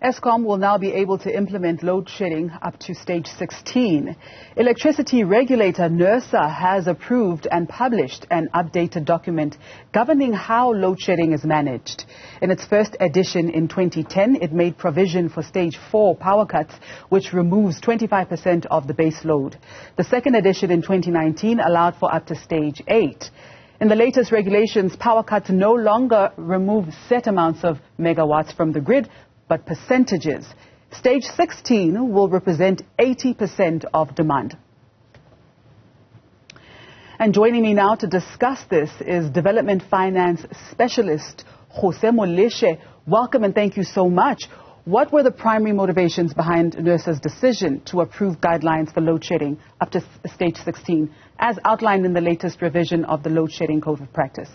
Eskom will now be able to implement load shedding up to stage 16. Electricity regulator Nersa has approved and published an updated document governing how load shedding is managed. In its first edition in 2010, it made provision for stage 4 power cuts, which removes 25% of the base load. The second edition in 2019 allowed for up to stage 8. In the latest regulations, power cuts no longer remove set amounts of megawatts from the grid, but percentages. Stage 16 will represent 80% of demand. And joining me now to discuss this is Development Finance Specialist Ruse Moleshe. Welcome and thank you so much. What were the primary motivations behind Nersa's decision to approve guidelines for load shedding up to stage 16, as outlined in the latest revision of the Load Shedding Code of Practice?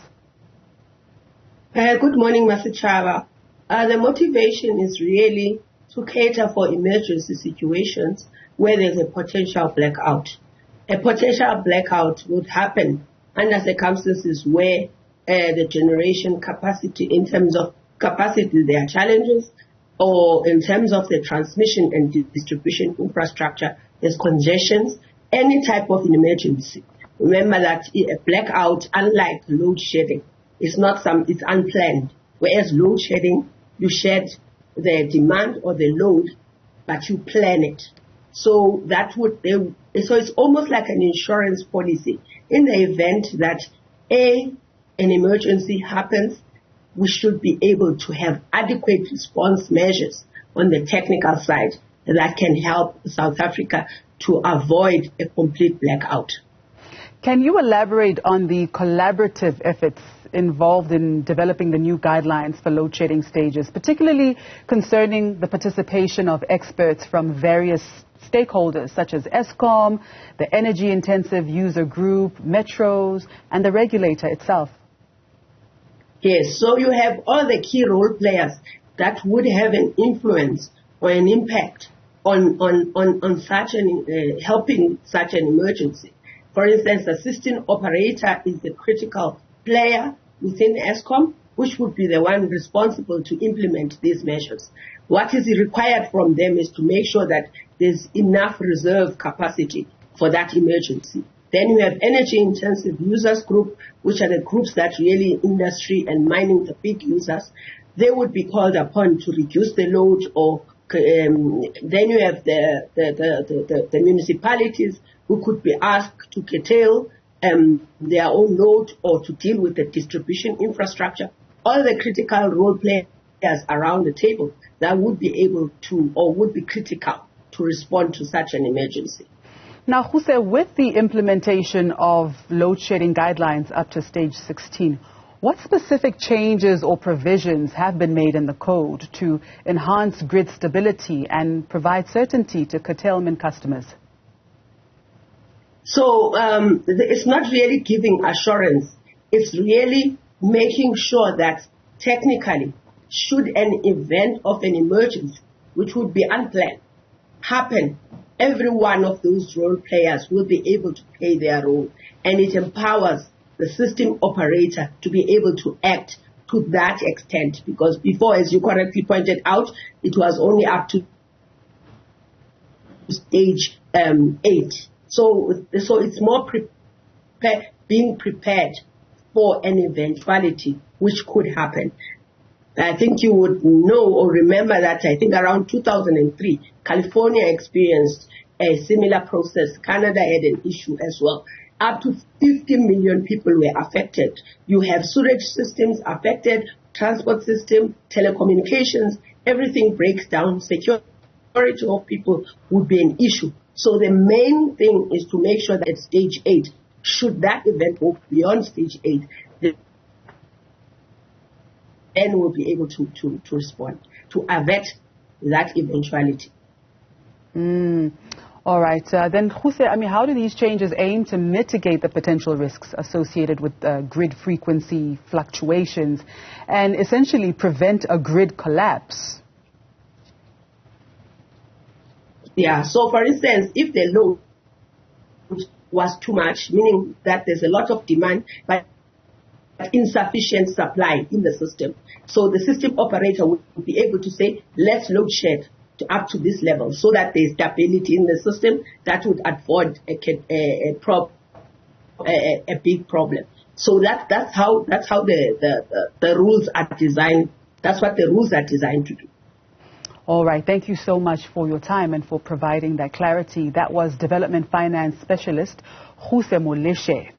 Good morning, Masichava. The motivation is really to cater for emergency situations where there's a potential blackout. A potential blackout would happen under circumstances where the generation capacity, in terms of capacity, there are challenges, or in terms of the transmission and distribution infrastructure, there's congestions, any type of an emergency. Remember that a blackout, unlike load shedding, it's unplanned, whereas load shedding, you shed the demand or the load, but you plan it. So so it's almost like an insurance policy. In the event that an emergency happens, we should be able to have adequate response measures on the technical side that can help South Africa to avoid a complete blackout. Can you elaborate on the collaborative efforts involved in developing the new guidelines for load shedding stages, particularly concerning the participation of experts from various stakeholders such as Eskom, the energy-intensive user group, metros, and the regulator itself? Yes, so you have all the key role players that would have an influence or an impact on helping such an emergency. For instance, the system operator is a critical player within Eskom, which would be the one responsible to implement these measures. What is required from them is to make sure that there's enough reserve capacity for that emergency. Then you have energy-intensive users group, which are the groups that really industry and mining, the big users. They would be called upon to reduce the load, or then you have the municipalities who could be asked to curtail their own load or to deal with the distribution infrastructure. All the critical role players around the table that would be able to, or would be critical to respond to such an emergency. Now, Ruse, with the implementation of load shedding guidelines up to stage 16, what specific changes or provisions have been made in the code to enhance grid stability and provide certainty to curtailment customers? So it's not really giving assurance. It's really making sure that technically, should an event of an emergency, which would be unplanned, happen, every one of those role players will be able to play their role, and it empowers the system operator to be able to act to that extent, because before, as you correctly pointed out, it was only up to stage 8. So it's more being prepared for an eventuality which could happen. I think you would know or remember that I think around 2003, California experienced a similar process. Canada had an issue as well. Up to 50 million people were affected. You have sewage systems affected, transport system, telecommunications, everything breaks down. Security of people would be an issue. So the main thing is to make sure that at stage 8, should that event go beyond stage 8, then we'll be able to respond, to avert that eventuality. All right. Then, Ruse, how do these changes aim to mitigate the potential risks associated with grid frequency fluctuations and essentially prevent a grid collapse? Yeah, so for instance, if the load was too much, meaning that there's a lot of demand, but insufficient supply in the system. So the system operator would be able to say, let's load shed up to this level so that there's stability in the system that would avoid a big problem. So that's how the rules are designed. That's what the rules are designed to do. All right. Thank you so much for your time and for providing that clarity. That was Development Finance Specialist Ruse Moleshe.